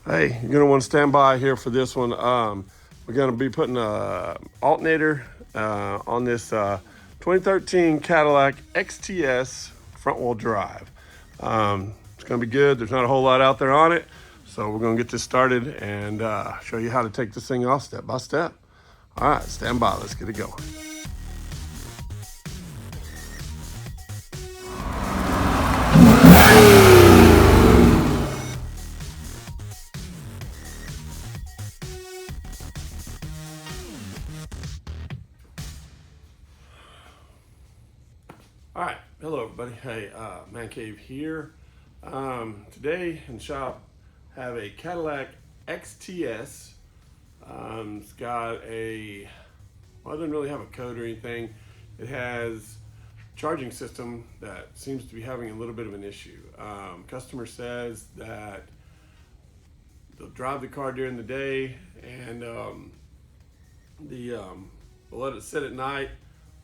Hey, you're gonna want to stand by here for this one. We're gonna be putting a alternator on this 2013 Cadillac XTS front wheel drive. It's gonna be good. There's not a whole lot out there on it. So we're gonna get this started and show you how to take this thing off step by step. All right, stand by, let's get it going. All right, hello everybody. Hey, Man Cave here. Today in the shop have a Cadillac XTS. It's got a, well, it doesn't really have a code or anything. It has a charging system that seems to be having a little bit of an issue. Customer says that they'll drive the car during the day and they'll let it sit at night.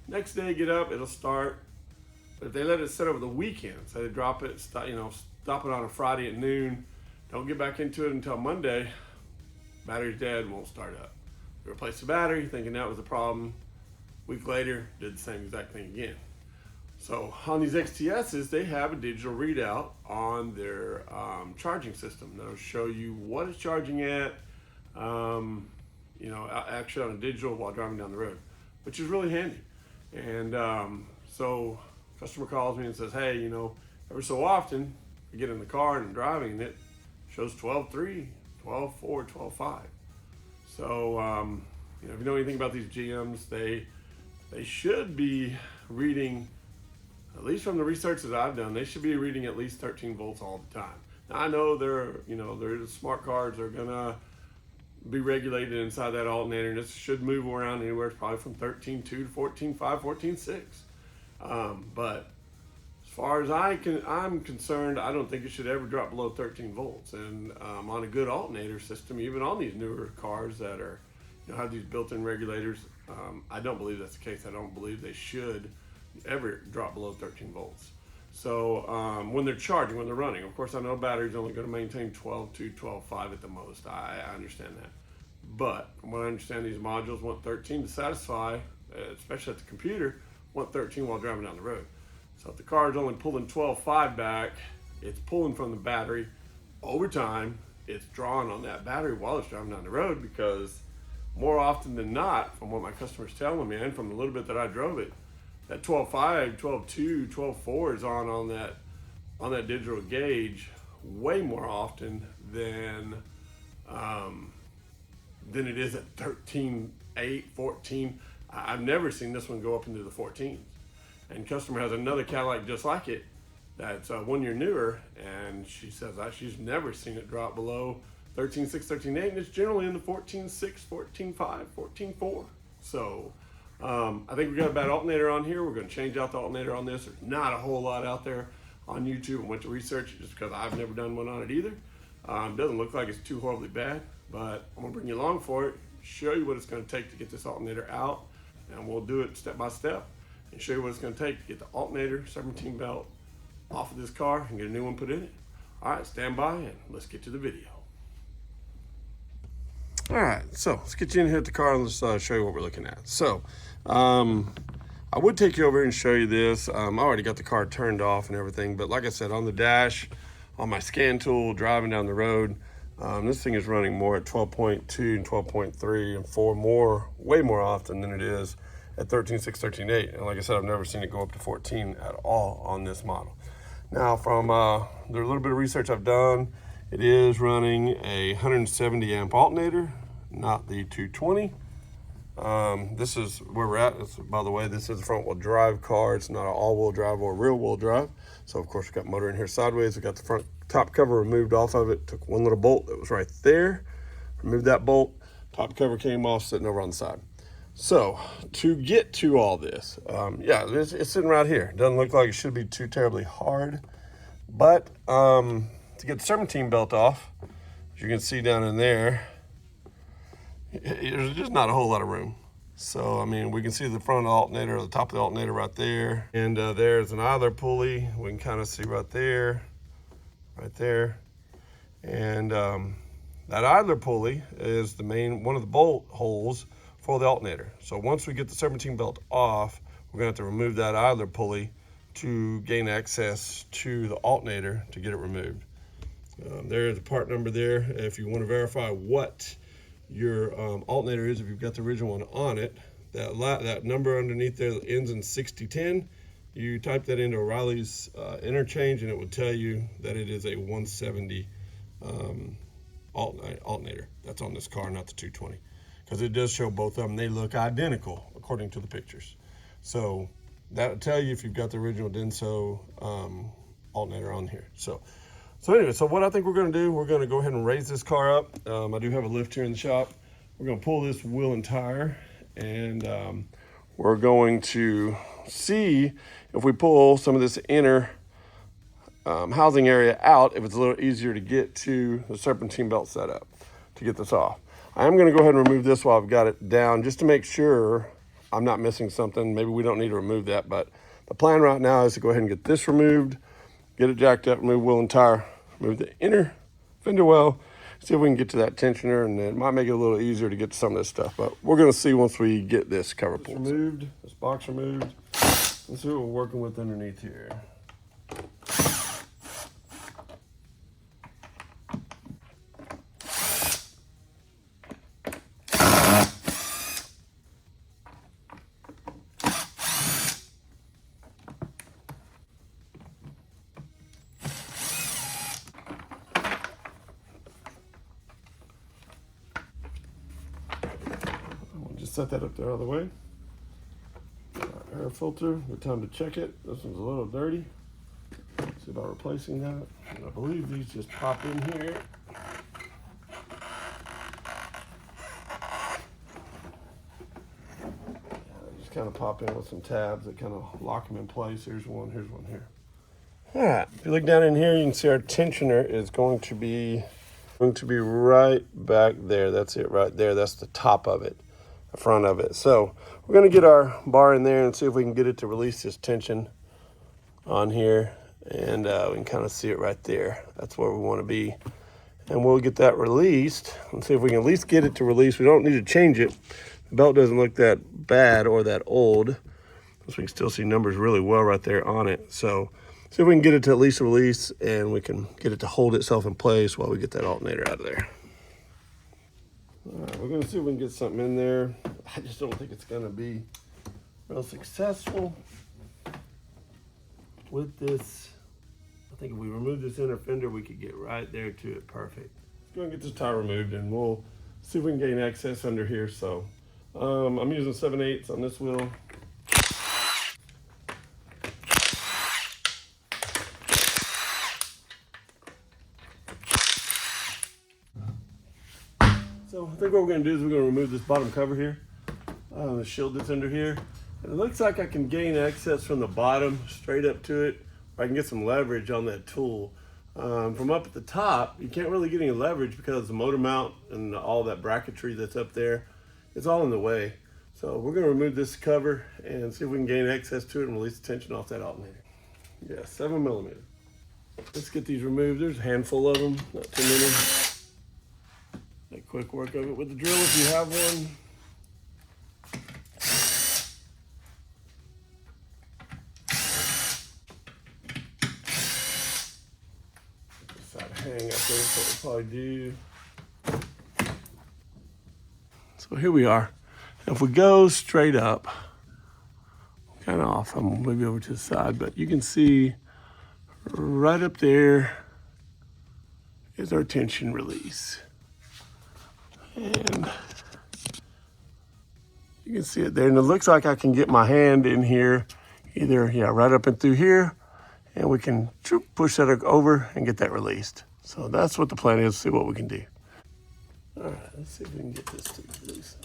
Next day, get up, it'll start. But if they let it sit over the weekend, so they drop it, stop it on a Friday at noon, don't get back into it until Monday, battery's dead, won't start up. They replace the battery, thinking that was the problem. Week later, did the same exact thing again. So on these XTSs, they have a digital readout on their charging system. That'll show you what it's charging at, actually on a digital while driving down the road, which is really handy. And so customer calls me and says, hey, every so often I get in the car and I'm driving and it shows 12.3, 12.4, 12.5. So, if you know anything about these GMs, they should be reading, at least from the research that I've done, they should be reading at least 13 volts all the time. Now I know they're smart cars are gonna be regulated inside that alternator, and this should move around anywhere probably from 13.2 to 14.5, 14.6. But as far as I'm concerned, I don't think it should ever drop below 13 volts. And on a good alternator system, even on these newer cars that are, have these built-in regulators, I don't believe that's the case. I don't believe they should ever drop below 13 volts. So when they're charging, when they're running, of course I know battery's only going to maintain 12.2, 12.5 at the most. I understand that. But from what I understand, these modules want 13 to satisfy, especially at the computer, want 13 while driving down the road. So if the car is only pulling 12.5 back, it's pulling from the battery. Over time, it's drawing on that battery while it's driving down the road, because more often than not, from what my customer's telling me and from the little bit that I drove it, that 12.5, 12.2, 12.4 is on that digital gauge way more often than it is at 13.8, 14. I've never seen this one go up into the 14s. And customer has another Cadillac just like it that's 1 year newer, and she says she's never seen it drop below 13.6, 13.8, and it's generally in the 14.6, 14.5, 14.4. So I think we got a bad alternator on here. We're going to change out the alternator on this. There's not a whole lot out there on YouTube. I went to research it just because I've never done one on it either. Doesn't look like it's too horribly bad, but I'm going to bring you along for it, show you what it's going to take to get this alternator out, and we'll do it step by step and show you what it's going to take to get the alternator, serpentine belt off of this car and get a new one put in it. All right, stand by and let's get to the video. All right, so let's get you in here at the car and let's show you what we're looking at. So I would take you over here and show you this. I already got the car turned off and everything, but like I said, on the dash, on my scan tool, driving down the road, this thing is running more at 12.2 and 12.3 and 4 way more often than it is at 13.6, 13.8. And like I said, I've never seen it go up to 14 at all on this model. Now, from the little bit of research I've done, it is running a 170 amp alternator, not the 220. This is where we're at. By the way, this is a front wheel drive car. It's not an all wheel drive or rear wheel drive. So of course we got motor in here sideways. We got the front top cover removed off of it. Took one little bolt that was right there. Removed that bolt. Top cover came off, sitting over on the side. So to get to all this, it's sitting right here. Doesn't look like it should be too terribly hard, but to get the serpentine belt off, as you can see down in there, there's just not a whole lot of room. So, I mean, we can see the front alternator, or the top of the alternator right there. And there's an idler pulley. We can kind of see right there. And that idler pulley is the main, one of the bolt holes for the alternator. So once we get the serpentine belt off, we're gonna have to remove that idler pulley to gain access to the alternator to get it removed. There's a part number there. If you want to verify what your alternator is, if you've got the original one on it, that number underneath there that ends in 6010, you type that into O'Reilly's interchange and it will tell you that it is a 170 alternator. That's on this car, not the 220, because it does show both of them. They look identical according to the pictures. So that'll tell you if you've got the original Denso alternator on here. So anyway, so what I think we're gonna do, we're gonna go ahead and raise this car up. I do have a lift here in the shop. We're gonna pull this wheel and tire, and we're going to see if we pull some of this inner housing area out, if it's a little easier to get to the serpentine belt setup to get this off. I am gonna go ahead and remove this while I've got it down, just to make sure I'm not missing something. Maybe we don't need to remove that, but the plan right now is to go ahead and get this removed, get it jacked up, remove wheel and tire, remove the inner fender well, see if we can get to that tensioner, and it might make it a little easier to get to some of this stuff, but we're gonna see once we get this cover pulled. Removed, this box removed. Let's see what we're working with underneath here. Just set that up there out of the way. Air filter, good time to check it. This one's a little dirty. See about replacing that. And I believe these just pop in here. They just kind of pop in with some tabs that kind of lock them in place. Here's one here. All right, if you look down in here, you can see our tensioner is going to be right back there. That's it right there. That's the top of it, the front of it. So we're gonna get our bar in there and see if we can get it to release this tension on here, and we can kind of see it right there. That's where we want to be, and we'll get that released and see if we can at least get it to release. We don't need to change it. The belt doesn't look that bad or that old, so we can still see numbers really well right there on it. So see if we can get it to at least release, and we can get it to hold itself in place while we get that alternator out of there. All right, we're gonna see if we can get something in there. I just don't think it's gonna be real successful with this. I think if we remove this inner fender, we could get right there to it perfect. Let's go and get this tire removed, and we'll see if we can gain access under here. So I'm using 7/8 on this wheel. So I think what we're gonna do is we're gonna remove this bottom cover here, the shield that's under here. And it looks like I can gain access from the bottom straight up to it, or I can get some leverage on that tool. From up at the top, you can't really get any leverage because the motor mount and all that bracketry that's up there, it's all in the way. So we're gonna remove this cover and see if we can gain access to it and release the tension off that alternator. Yeah, 7mm. Let's get these removed. There's a handful of them, not too many. Make quick work of it with the drill if you have one. Decide to hang up there, so we'll probably do. So here we are. If we go straight up, kind of off, I'm gonna move you over to the side, but you can see right up there is our tension release. And you can see it there, and it looks like I can get my hand in here, either right up and through here, and we can push that over and get that released. So that's what the plan is. See what we can do. All right, let's see if we can get this to release.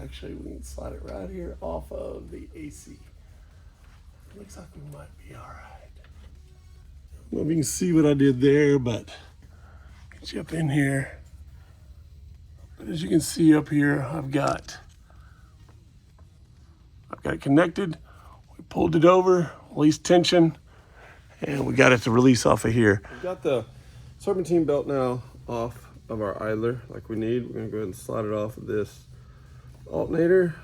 Actually, we can slide it right here off of the AC. Looks like we might be all right. I don't know if you can see what I did there, but get you up in here. As you can see up here, I've got it connected. We pulled it over, released tension, and we got it to release off of here. We've got the serpentine belt now off of our idler like we need. We're gonna go ahead and slide it off of this alternator.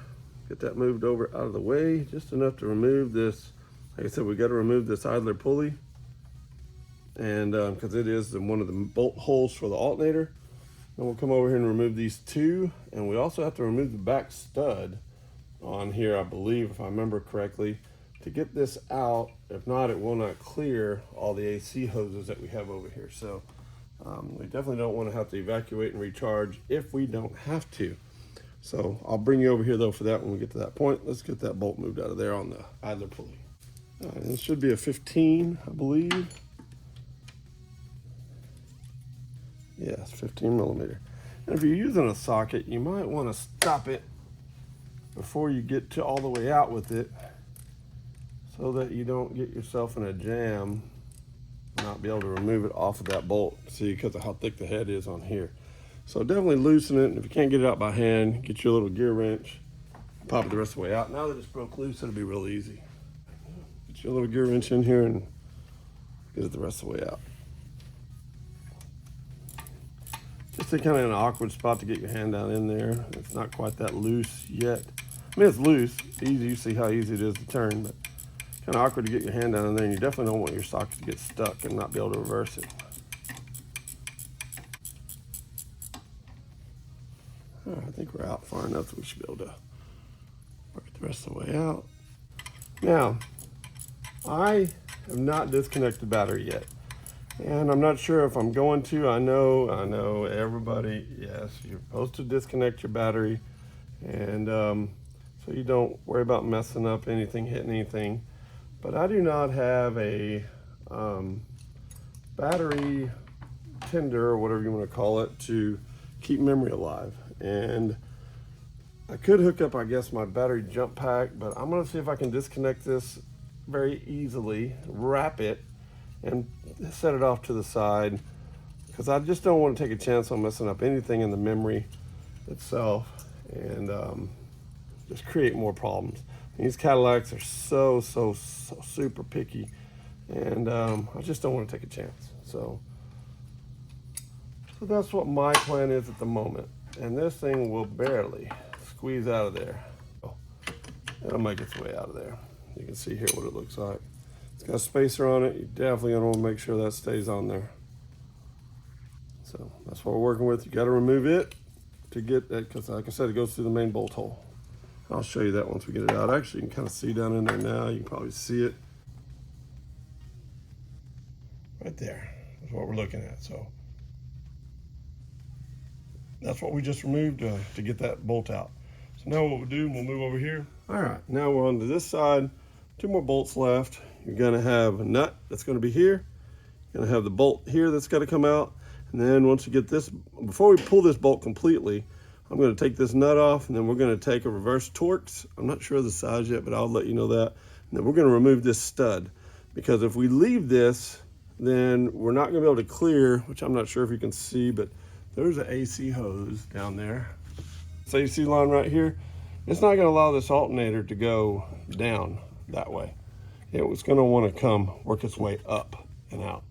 Get that moved over out of the way, just enough to remove this. Like I said, we got to remove this idler pulley, and because it is one of the bolt holes for the alternator. Then we'll come over here and remove these two, and we also have to remove the back stud on here, I believe, if I remember correctly, to get this out. If not, it will not clear all the AC hoses that we have over here. So we definitely don't want to have to evacuate and recharge if we don't have to. So I'll bring you over here though for that when we get to that point. Let's get that bolt moved out of there on the idler pulley. All right, this should be a 15, I believe. Yes, 15 millimeter. And if you're using a socket, you might want to stop it before you get to all the way out with it, so that you don't get yourself in a jam and not be able to remove it off of that bolt. See, because of how thick the head is on here. So definitely loosen it, and if you can't get it out by hand, get your little gear wrench, pop it the rest of the way out. Now that it's broke loose, it'll be real easy. Get your little gear wrench in here and get it the rest of the way out. Just kind of in an awkward spot to get your hand down in there. It's not quite that loose yet. I mean, it's loose, easy. You see how easy it is to turn, but kind of awkward to get your hand down in there, and you definitely don't want your socket to get stuck and not be able to reverse it. All right, I think we're out far enough that we should be able to work it the rest of the way out. Now, I have not disconnected the battery yet, and I'm not sure if I'm going to. I know everybody, yes, you're supposed to disconnect your battery, and so you don't worry about messing up anything, hitting anything. But I do not have a battery tender, or whatever you want to call it, to keep memory alive. And I could hook up, I guess, my battery jump pack, but I'm gonna see if I can disconnect this very easily, wrap it, and set it off to the side, because I just don't want to take a chance on messing up anything in the memory itself and just create more problems. These Cadillacs are so super picky, and I just don't want to take a chance. So that's what my plan is at the moment. And this thing will barely squeeze out of there. It'll make its way out of there. You can see here what it looks like. It's got a spacer on it. You definitely gonna want to make sure that stays on there. So that's what we're working with. You got to remove it to get that, because like I said, it goes through the main bolt hole. I'll show you that once we get it out. Actually, you can kind of see down in there now. You can probably see it. Right there is what we're looking at. So that's what we just removed to get that bolt out. So now what we'll do, we'll move over here. All right, now we're on to this side. 2 more bolts left. You're gonna have a nut that's gonna be here. You're gonna have the bolt here that's gotta come out. And then once you get this, before we pull this bolt completely, I'm gonna take this nut off, and then we're gonna take a reverse Torx. I'm not sure of the size yet, but I'll let you know that. And then we're gonna remove this stud, because if we leave this, then we're not gonna be able to clear, which I'm not sure if you can see, but there's an AC hose down there. This AC line right here, it's not gonna allow this alternator to go down that way. It was gonna wanna come work its way up and out.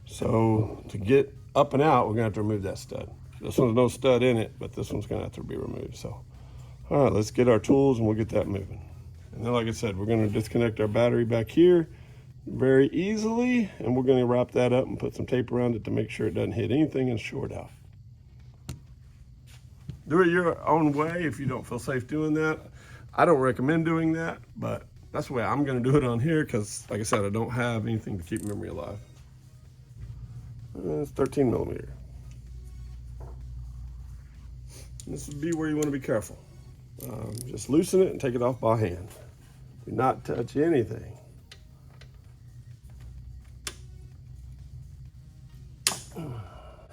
So to get up and out, we're gonna have to remove that stud. This one's no stud in it, but this one's gonna have to be removed. So, all right, let's get our tools and we'll get that moving. And then, like I said, we're gonna disconnect our battery back here very easily, and we're gonna wrap that up and put some tape around it to make sure it doesn't hit anything and short out. Do it your own way if you don't feel safe doing that. I don't recommend doing that, but that's the way I'm gonna do it on here, because like I said, I don't have anything to keep memory alive. It's 13 millimeter. This would be where you want to be careful. Just loosen it and take it off by hand. Do not touch anything.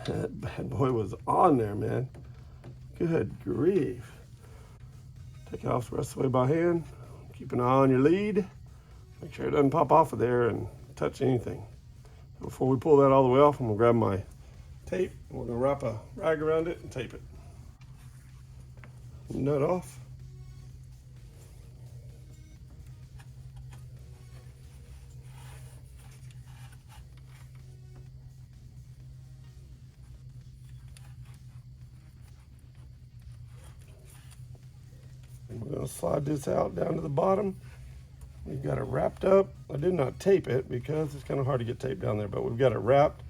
That bad boy was on there, man. Good grief. Take it off the rest of the way by hand. Keep an eye on your lead. Make sure it doesn't pop off of there and touch anything. Before we pull that all the way off, I'm gonna grab my tape. We're gonna wrap a rag around it and tape it. Nut off. And we're gonna slide this out down to the bottom. We've got it wrapped up. I did not tape it because it's kind of hard to get tape down there, but we've got it wrapped.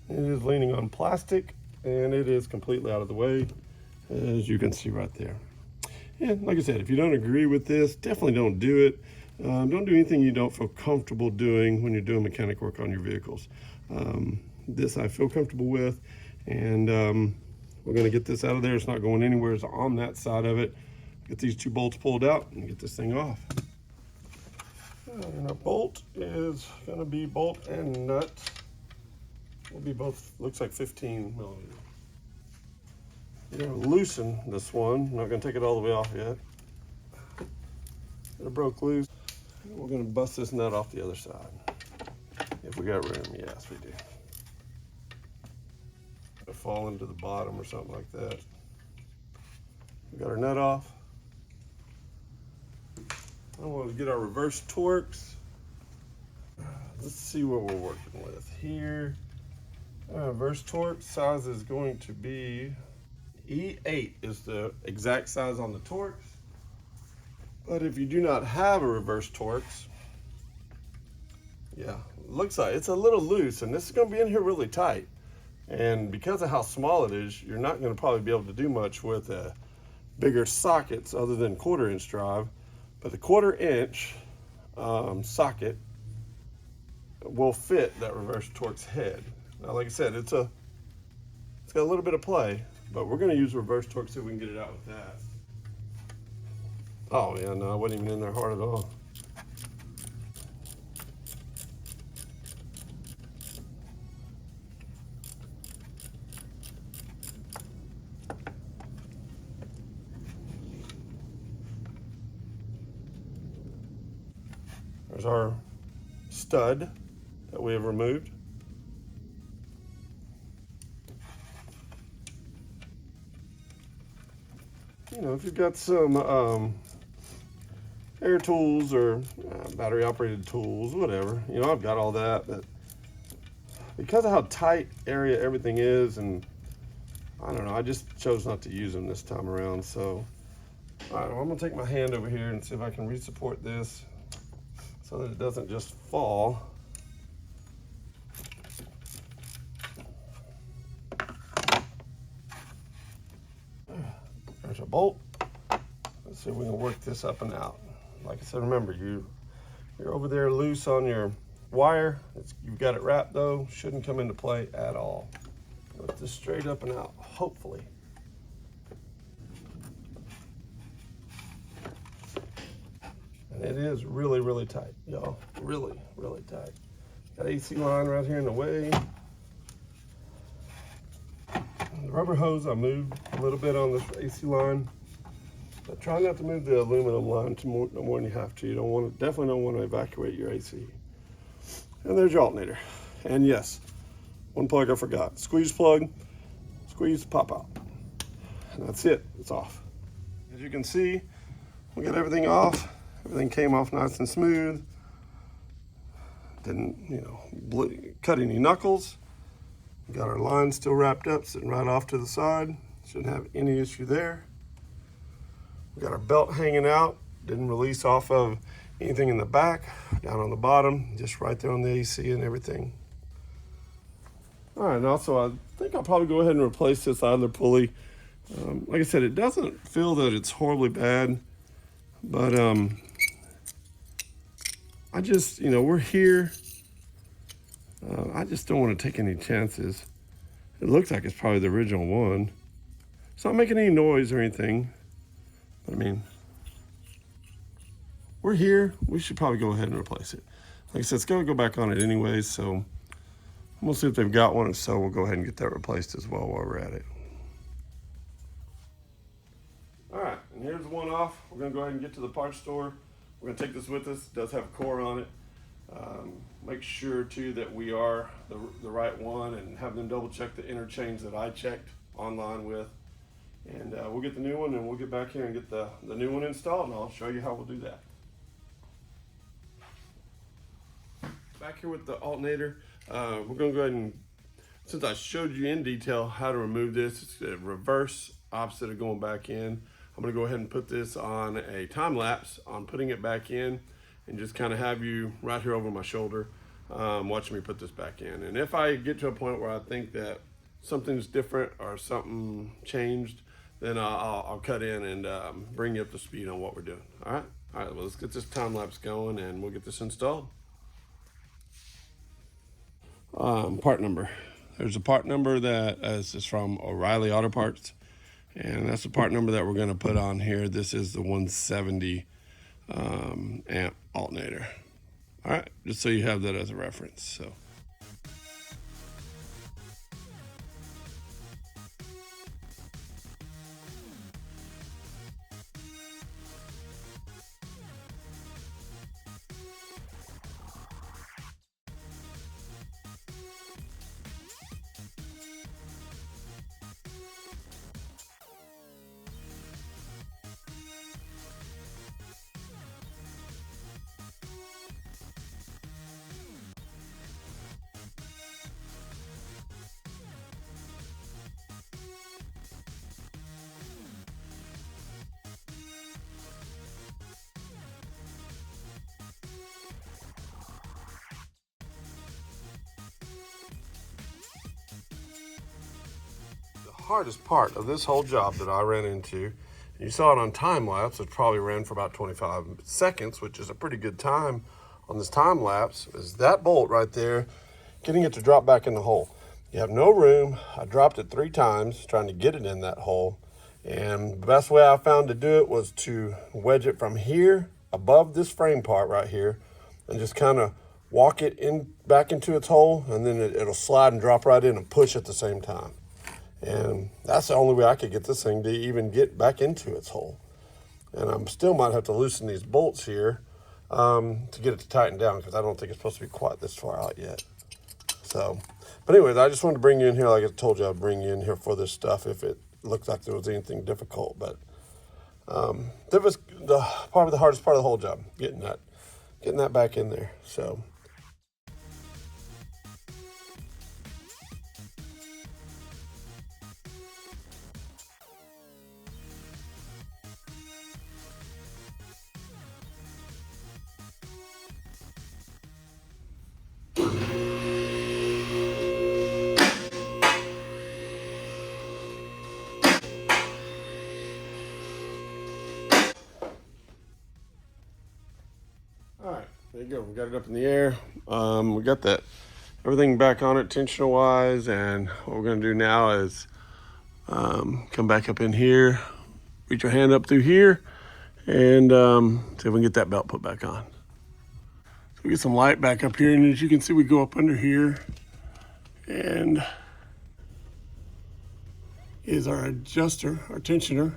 It is leaning on plastic and it is completely out of the way, as you can see right there. And like I said, if you don't agree with this, definitely don't do it. Don't do anything you don't feel comfortable doing when you're doing mechanic work on your vehicles. This I feel comfortable with, and we're gonna get this out of there. It's not going anywhere. It's on that side of it. Get these two bolts pulled out and get this thing off. And our bolt is gonna be bolt and nut. Will be both, looks like 15 millimeters. We're gonna loosen this one. I'm not gonna take it all the way off yet. It broke loose. We're gonna bust this nut off the other side. If we got room, yes we do. It'll fall into the bottom or something like that. We got our nut off. I want to get our reverse Torx. Let's see what we're working with here. Reverse Torx size is going to be E8 is the exact size on the Torx. But if you do not have a reverse Torx, yeah, it looks like it's a little loose, and this is going to be in here really tight. And because of how small it is, you're not going to probably be able to do much with bigger sockets other than 1/4 inch drive. But the 1/4 inch socket will fit that reverse Torx head. Now, like I said, it's got a little bit of play, but we're going to use reverse Torx so we can get it out with that. Oh yeah, no, I wasn't even in there hard at all. There's our stud that we have removed. You know, if you've got some air tools or battery operated tools, whatever, you know, I've got all that, but because of how tight area everything is, and I don't know, I just chose not to use them this time around. So, all right, well, I'm gonna take my hand over here and see if I can re-support this so that it doesn't just fall. There's a bolt. Let's see if we can work this up and out. Like I said, remember, you're over there loose on your wire. You've got it wrapped though. Shouldn't come into play at all. Lift this straight up and out, hopefully. And it is really, really tight, y'all. Really, really tight. Got AC line right here in the way. The rubber hose, I moved a little bit on this AC line. But try not to move the aluminum line no more than you have to. You don't want to, definitely don't want to evacuate your AC. And there's your alternator. And yes, one plug I forgot. Squeeze plug, squeeze, pop out. And that's it, it's off. As you can see, we got everything off. Everything came off nice and smooth. Didn't, you know, cut any knuckles. We got our line still wrapped up, sitting right off to the side. Shouldn't have any issue there. We got our belt hanging out. Didn't release off of anything in the back, down on the bottom, just right there on the AC and everything. All right, and also I think I'll probably go ahead and replace this idler pulley. Like I said, it doesn't feel that it's horribly bad, but I just, you know, we're here. I just don't want to take any chances. It looks like it's probably the original one. It's not making any noise or anything. But I mean, we're here. We should probably go ahead and replace it. Like I said, it's going to go back on it anyways, so I'm going to see if they've got one. If so, we'll go ahead and get that replaced as well while we're at it. All right, and here's the one off. We're going to go ahead and get to the parts store. We're going to take this with us. It does have a core on it. make sure too that we are the right one, and have them double check the interchange that I checked online with. And we'll get the new one, and we'll get back here and get the new one installed, and I'll show you how we'll do that. Back here with the alternator, we're gonna go ahead and, since I showed you in detail how to remove this, it's a reverse opposite of going back in. I'm gonna go ahead and put this on a time lapse on putting it back in, and just kind of have you right here over my shoulder watching me put this back in. And if I get to a point where I think that something's different or something changed, then I'll cut in and bring you up to speed on what we're doing. All right, well, let's get this time lapse going and we'll get this installed. Part number. There's a part number that is from O'Reilly Auto Parts, and that's the part number that we're going to put on here. This is the 170 amp alternator. All right, just so you have that as a reference. So. Hardest part of this whole job that I ran into, you saw it on time lapse, it probably ran for about 25 seconds, which is a pretty good time on this time lapse, is that bolt right there, getting it to drop back in the hole. You have no room. I dropped it 3 times trying to get it in that hole, and the best way I found to do it was to wedge it from here above this frame part right here and just kind of walk it in back into its hole, and then it'll slide and drop right in and push at the same time. And that's the only way I could get this thing to even get back into its hole. And I still might have to loosen these bolts here to get it to tighten down, because I don't think it's supposed to be quite this far out yet. So, but anyways, I just wanted to bring you in here, like I told you I'd bring you in here for this stuff if it looked like there was anything difficult. But that was probably the hardest part of the whole job, getting that back in there. So. All right, there you go. We got it up in the air. We got that everything back on it tensioner wise, and what we're gonna do now is come back up in here, reach your hand up through here, and see if we can get that belt put back on. So we get some light back up here, and as you can see, we go up under here, and is our adjuster, our tensioner.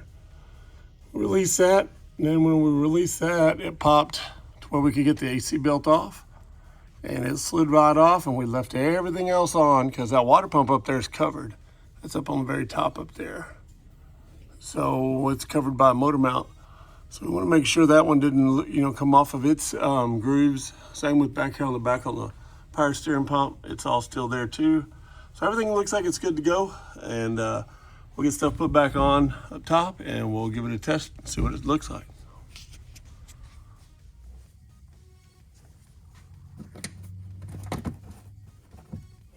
Release that, and then when we release that, it popped where we could get the AC belt off, and it slid right off, and we left everything else on because that water pump up there is covered. It's up on the very top up there. So it's covered by a motor mount. So we want to make sure that one didn't, come off of its grooves. Same with back here on the back on the power steering pump. It's all still there too. So everything looks like it's good to go, and we'll get stuff put back on up top, and we'll give it a test and see what it looks like.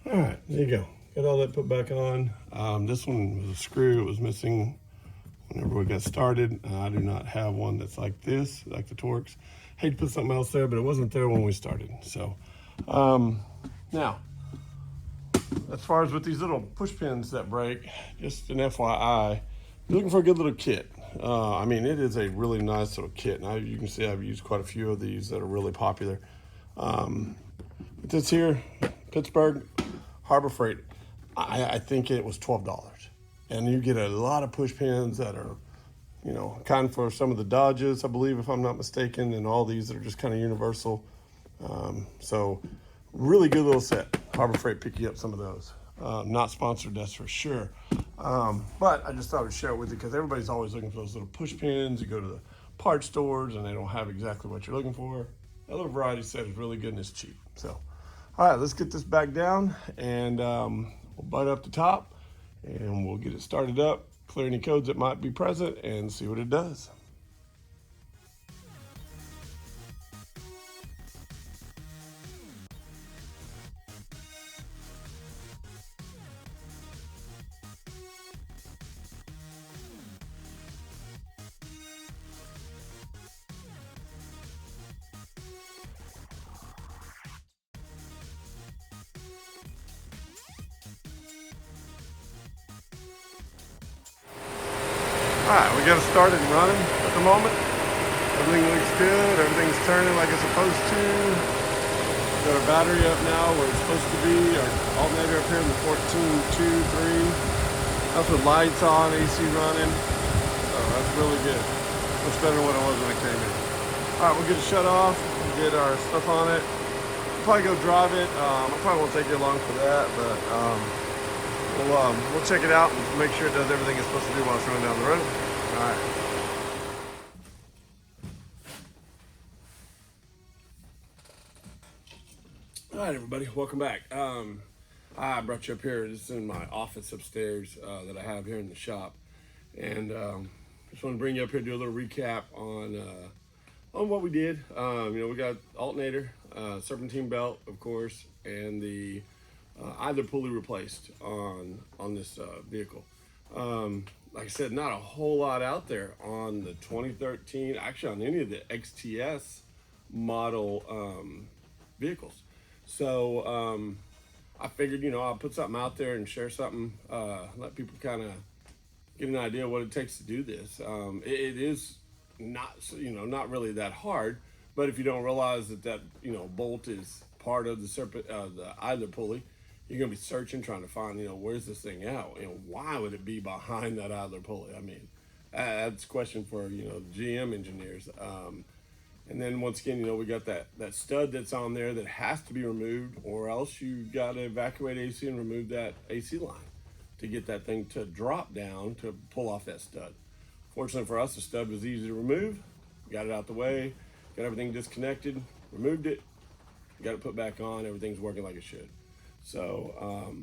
All right, there you go. Got all that put back on. This one was a screw. It was missing whenever we got started. I do not have one that's like this, like the Torx. Hate to put something else there, but it wasn't there when we started. So now, as far as with these little push pins that break, just an FYI, you're looking for a good little kit. I mean, it is a really nice little kit. Now you can see I've used quite a few of these that are really popular. But this here, Pittsburgh Harbor Freight, I think it was $12. And you get a lot of push pins that are, kind for some of the Dodges, I believe, if I'm not mistaken, and all these that are just kind of universal. So Really good little set. Harbor Freight pick you up some of those. Not sponsored, that's for sure. But I just thought I'd share it with you because everybody's always looking for those little push pins. You go to the parts stores and they don't have exactly what you're looking for. That little variety set is really good and it's cheap. So, all right, let's get this back down and we'll butt up the top and we'll get it started up, clear any codes that might be present and see what it does. Alright, we got it started and running at the moment. Everything looks good, everything's turning like it's supposed to. Got our battery up now where it's supposed to be. Our alternator up here in the 14.2.3. That's with lights on, AC running. So that's really good. Much better than what it was when I came in. Alright, we'll get it shut off, we'll get our stuff on it. We'll probably go drive it. I probably won't take you long for that, but we'll check it out and make sure it does everything it's supposed to do while it's running down the road. All right. All right, everybody, welcome back. I brought you up here. This is in my office upstairs that I have here in the shop, and just want to bring you up here to do a little recap on what we did. We got alternator, serpentine belt, of course, and the either pulley replaced on this vehicle. Like I said, not a whole lot out there on the 2013, actually on any of the XTS model vehicles. So I figured, I'll put something out there and share something, let people kind of get an idea of what it takes to do this. It is not, not really that hard, but if you don't realize that bolt is part of the either pulley, you're gonna be searching, trying to find, where's this thing out? Why would it be behind that idler pulley? I mean, that's a question for, the GM engineers. And then once again, we got that stud that's on there that has to be removed, or else you gotta evacuate AC and remove that AC line to get that thing to drop down to pull off that stud. Fortunately for us, the stud was easy to remove. Got it out the way, got everything disconnected, removed it, got it put back on, everything's working like it should. So,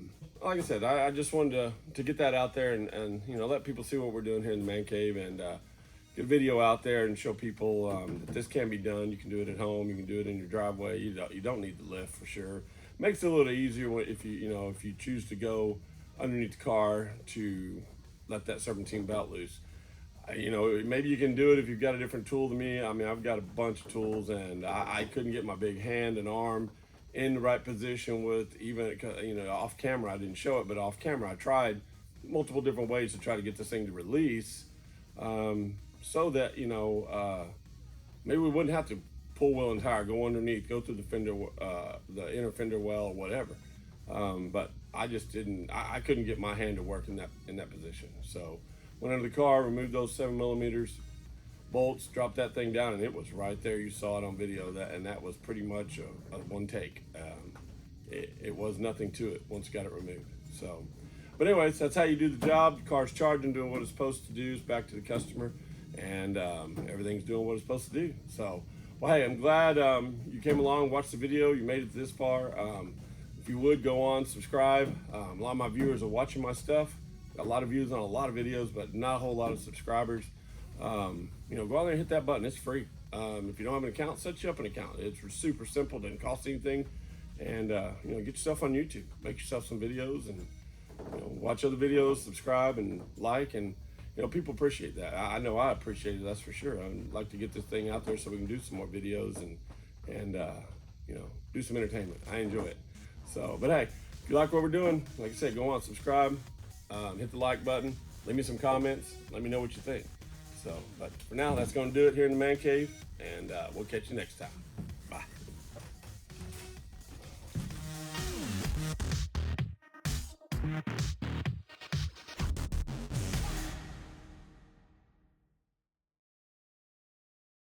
like I said, I just wanted to get that out there and let people see what we're doing here in the man cave and get a video out there and show people that this can be done. You can do it at home. You can do it in your driveway. You don't need the lift for sure. Makes it a little easier if you choose to go underneath the car to let that serpentine belt loose. Maybe you can do it if you've got a different tool than me. I mean, I've got a bunch of tools and I couldn't get my big hand and arm in the right position with even, off camera. I didn't show it, but off camera I tried multiple different ways to try to get this thing to release so that, maybe we wouldn't have to pull wheel and tire, go underneath, go through the fender, the inner fender well or whatever. But I just I couldn't get my hand to work in that position. So went under the car, removed those 7mm bolts, dropped that thing down, and it was right there. You saw it on video, and that was pretty much a one take. It was nothing to it once you got it removed. So, but anyways, that's how you do the job. The car's charging, doing what it's supposed to do. It's back to the customer, and everything's doing what it's supposed to do. So, well, hey, I'm glad you came along, watched the video, you made it this far. If you would, go on, subscribe. A lot of my viewers are watching my stuff. Got a lot of views on a lot of videos, but not a whole lot of subscribers. Go out there and hit that button. It's free. If you don't have an account, set you up an account. It's super simple, doesn't cost anything. And get yourself on YouTube, make yourself some videos, and watch other videos, subscribe and like, and people appreciate that. I know I appreciate it, that's for sure. I'd like to get this thing out there so we can do some more videos and do some entertainment. I enjoy it. So, but hey, if you like what we're doing, like I said, go on, subscribe, hit the like button, leave me some comments, let me know what you think. So, but for now, that's going to do it here in the man cave, and we'll catch you next time.